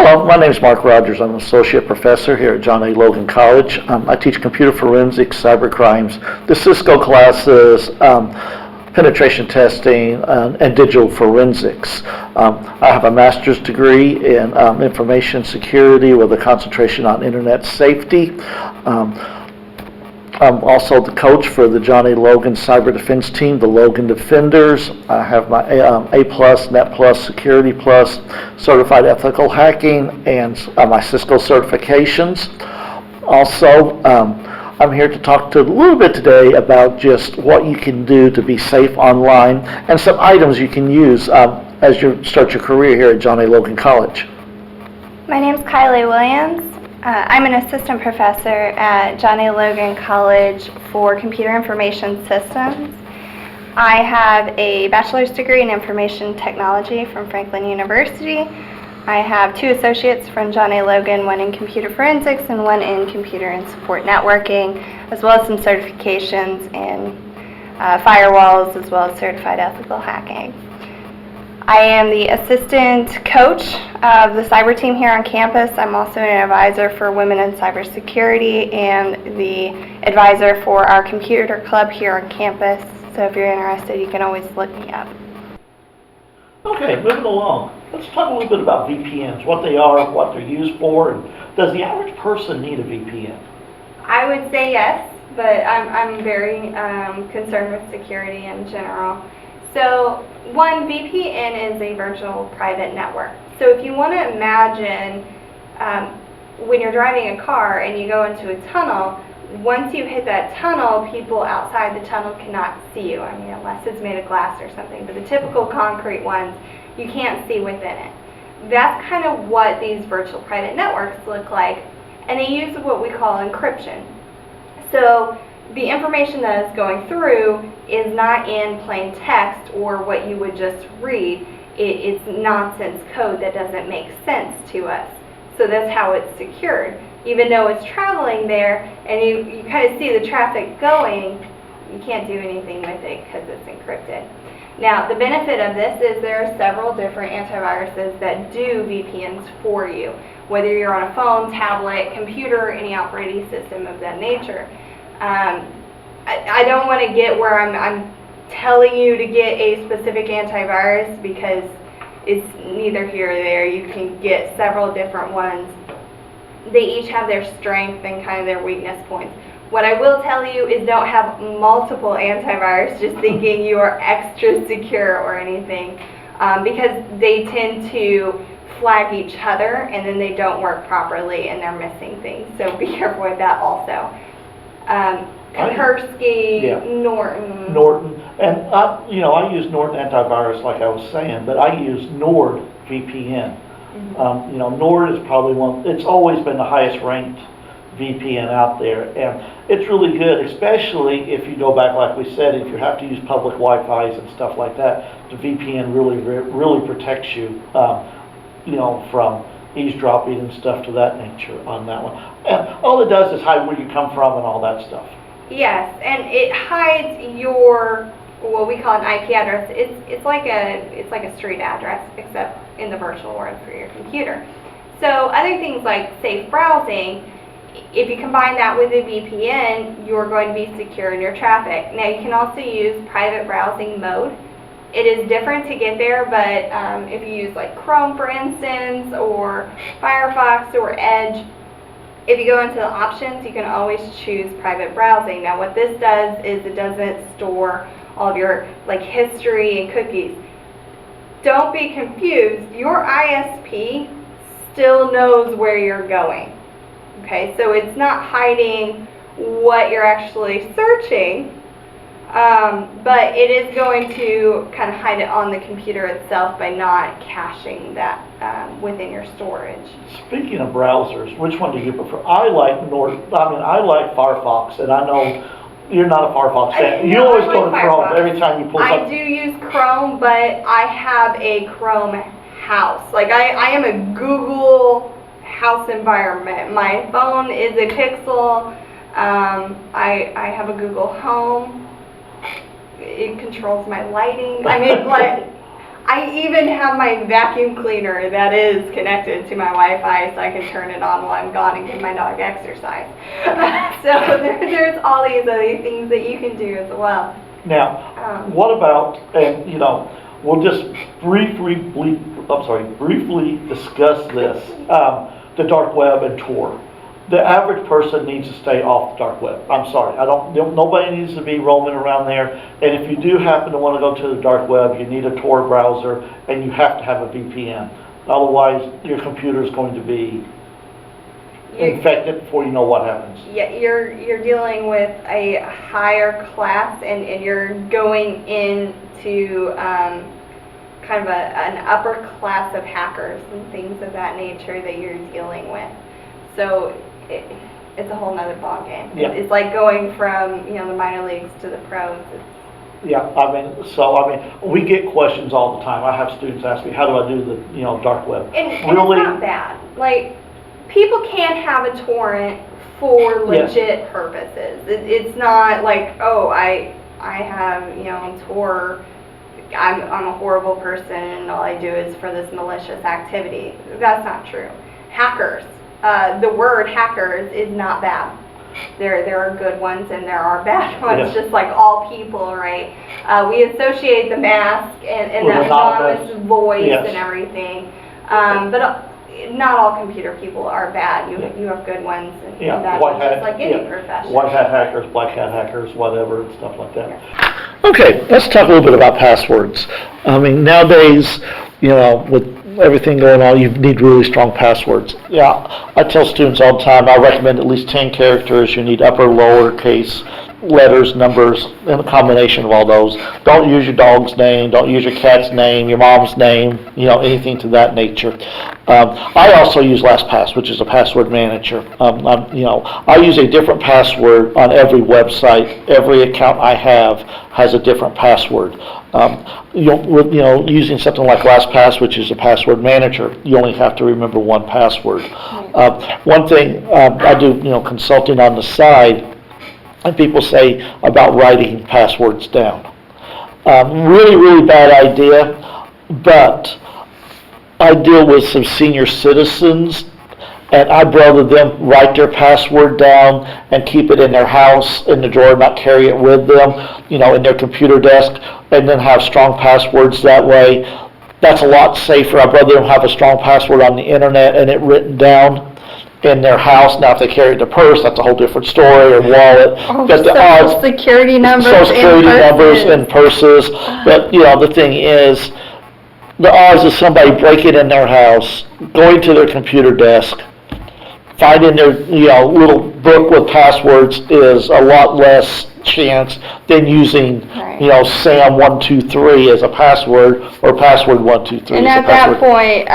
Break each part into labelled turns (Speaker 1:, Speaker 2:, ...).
Speaker 1: Hello, my name is Mark Rogers. I'm an associate professor here at John A. Logan College. I teach computer forensics, cyber crimes, the Cisco classes, penetration testing, and digital forensics. I have a master's degree in information security with a concentration on internet safety. I'm also the coach for the John A. Logan Cyber Defense Team, the Logan Defenders. I have my A+, Net Plus, Security Plus, Certified Ethical Hacking, and my Cisco certifications. Also, I'm here to talk a little bit today about just what you can do to be safe online and some items you can use as you start your career here at John A. Logan College.
Speaker 2: My name is Kylie Williams. I'm an assistant professor at John A. Logan College for Computer Information Systems. I have a bachelor's degree in information technology from Franklin University. I have 2 associates from John A. Logan, one in computer forensics and one in computer and support networking, as well as some certifications in firewalls, as well as certified ethical hacking. I am the assistant coach of the cyber team here on campus. I'm also an advisor for women in cybersecurity and the advisor for our computer club here on campus. So if you're interested, you can always look me up.
Speaker 1: Okay, moving along. Let's talk a little bit about VPNs, what they are, what they're used for, and does the average person need a VPN?
Speaker 2: I would say yes, but I'm very concerned with security in general. So one, VPN is a virtual private network. So if you want to imagine when you're driving a car and you go into a tunnel, once you hit that tunnel, people outside the tunnel cannot see you. I mean, unless it's made of glass or something, but the typical concrete ones, you can't see within it. That's kind of what these virtual private networks look like, and they use what we call encryption. So the information that is going through is not in plain text or what you would just read. It's nonsense code that doesn't make sense to us. So that's how it's secured. Even though it's traveling there and you kind of see the traffic going, you can't do anything with it because it's encrypted. Now, the benefit of this is there are several different antiviruses that do VPNs for you, whether you're on a phone, tablet, computer, any operating system of that nature. I don't want to get where I'm telling you to get a specific antivirus because it's neither here or there. You can get several different ones. They each have their strength and kind of their weakness points. What I will tell you is don't have multiple antivirus just thinking you are extra secure or anything, because they tend to flag each other and then they don't work properly and they're missing things. So be careful with that also. Kaspersky,
Speaker 1: Yeah. Norton, and I use Norton antivirus like I was saying, but I use Nord VPN. Nord is probably it's always been the highest ranked VPN out there, and it's really good, especially if you go back, like we said, if you have to use public Wi-Fi's and stuff like that. The VPN really protects you, from eavesdropping and stuff to that nature on that one. And all it does is hide where you come from and all that stuff.
Speaker 2: Yes, and it hides your what we call an IP address. It's like a street address, except in the virtual world for your computer. So other things like safe browsing, if you combine that with a VPN, you're going to be secure in your traffic. Now you can also use private browsing mode. It is different to get there, but if you use like Chrome, for instance, or Firefox or Edge, if you go into the options, you can always choose private browsing. Now what this does is it doesn't store all of your history and cookies. Don't be confused. Your ISP still knows where you're going. Okay, so it's not hiding what you're actually searching, but it is going to kind of hide it on the computer itself by not caching that within your storage.
Speaker 1: Speaking of browsers, which one do you prefer? I like Firefox, and I know you're not a Firefox fan. You always go to Chrome every time you pull something.
Speaker 2: I do use Chrome, but I have a Chrome house. I am a Google house environment. My phone is a Pixel. I have a Google Home. It controls my lighting. I mean, I even have my vacuum cleaner that is connected to my Wi-Fi, so I can turn it on while I'm gone and give my dog exercise. So there's all these other things that you can do as well.
Speaker 1: Now, what about, and you know, we'll just briefly discuss this, the dark web and Tor. The average person needs to stay off the dark web. I'm sorry, nobody needs to be roaming around there. And if you do happen to want to go to the dark web, you need a Tor browser and you have to have a VPN. Otherwise, your computer is going to be infected before you know what happens.
Speaker 2: Yeah, you're dealing with a higher class, and you're going into kind of an upper class of hackers and things of that nature that you're dealing with. So it's a whole nother ballgame.
Speaker 1: Yeah.
Speaker 2: It's like going from the minor leagues to the pros.
Speaker 1: Yeah, we get questions all the time. I have students ask me, how do I do the dark web?
Speaker 2: And really, it's not bad. Like, people can have a torrent for legit purposes. It's not like, oh, I have Tor. I'm a horrible person and all I do is for this malicious activity. That's not true. Hackers. The word hackers is not bad. There are good ones and there are bad ones, just like all people, right? We associate the mask and that anonymous voice and everything. But not all computer people are bad. You have good ones and bad ones, just like any profession.
Speaker 1: White hat hackers, black hat hackers, whatever, and stuff like that. Okay, let's talk a little bit about passwords. I mean, nowadays, with everything going on, you need really strong passwords. Yeah, I tell students all the time, I recommend at least 10 characters. You need upper, lowercase, letters, numbers, and a combination of all those. Don't use your dog's name, don't use your cat's name, your mom's name, anything to that nature. I also use LastPass, which is a password manager. I use a different password on every website. Every account I have has a different password. Using something like LastPass, which is a password manager, you only have to remember one password. One thing I do, consulting on the side, and people say about writing passwords down. Really, really bad idea, but I deal with some senior citizens, and I'd rather them write their password down and keep it in their house, in the drawer, not carry it with them, in their computer desk, and then have strong passwords that way. That's a lot safer. I'd rather them have a strong password on the internet and it written down in their house. Now, if they carry it in a purse, that's a whole different story, or wallet.
Speaker 2: But Social Security numbers
Speaker 1: and purses. But, the thing is, the odds of somebody breaking in their house, going to their computer desk, finding their little book with passwords is a lot less chance than using Sam123 as a password, or password 123.
Speaker 2: And at that point,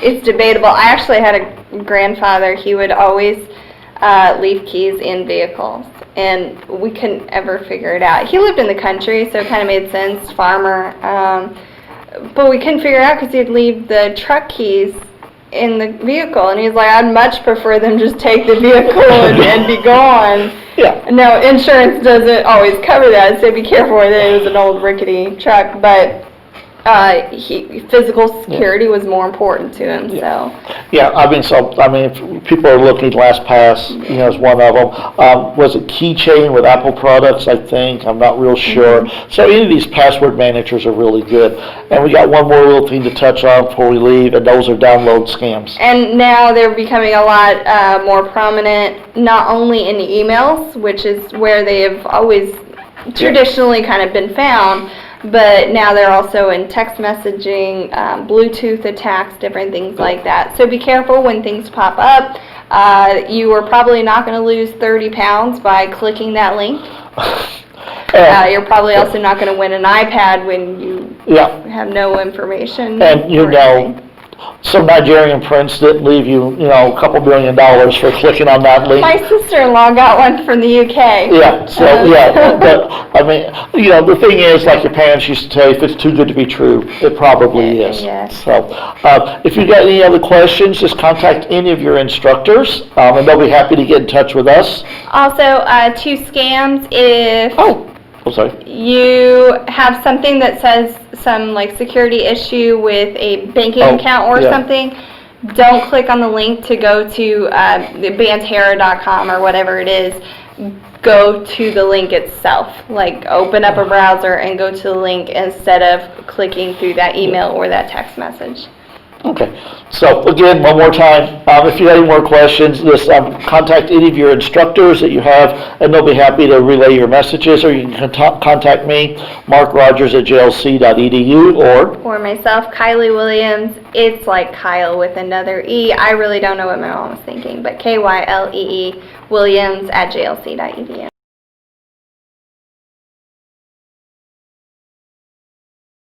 Speaker 2: it's debatable. I actually had a grandfather. He would always leave keys in vehicles, and we couldn't ever figure it out. He lived in the country, so it kind of made sense, farmer. But we couldn't figure it out because he'd leave the truck keys in the vehicle, and he's like, I'd much prefer them just take the vehicle and be gone.
Speaker 1: Yeah.
Speaker 2: Now, insurance doesn't always cover that, so be careful with it. It was an old rickety truck, but physical security was more important to him. So. Yeah,
Speaker 1: if people are looking, LastPass, is one of them. Was it Keychain with Apple products? I think I'm not real sure. So any of these password managers are really good. And we got one more little thing to touch on before we leave, and those are download scams.
Speaker 2: And now they're becoming a lot more prominent, not only in emails, which is where they have always traditionally kind of been found. But now they're also in text messaging, Bluetooth attacks, different things like that. So be careful when things pop up. You are probably not going to lose 30 pounds by clicking that link. You're probably also not going to win an iPad when you have no information.
Speaker 1: And some Nigerian prince didn't leave you, a couple $1 million for clicking on that link.
Speaker 2: My sister-in-law got one from the UK.
Speaker 1: But the thing is, like your parents used to tell you, if it's too good to be true, it probably is. So, if you got any other questions, just contact any of your instructors, and they'll be happy to get in touch with us.
Speaker 2: Also, 2 scams if
Speaker 1: I'm sorry.
Speaker 2: you have something that says some like security issue with a banking
Speaker 1: Oh,
Speaker 2: account or
Speaker 1: yeah.
Speaker 2: something, don't click on the link to go to Banterra.com or whatever it is. Go to the link itself. Like open up a browser and go to the link instead of clicking through that email or that text message.
Speaker 1: Okay, so again, one more time, if you have any more questions, just contact any of your instructors that you have, and they'll be happy to relay your messages, or you can contact me, markrogers@jlc.edu,
Speaker 2: Or myself, Kylie Williams. It's like Kyle with another E. I really don't know what my mom was thinking, but Kylee Williams@jlc.edu.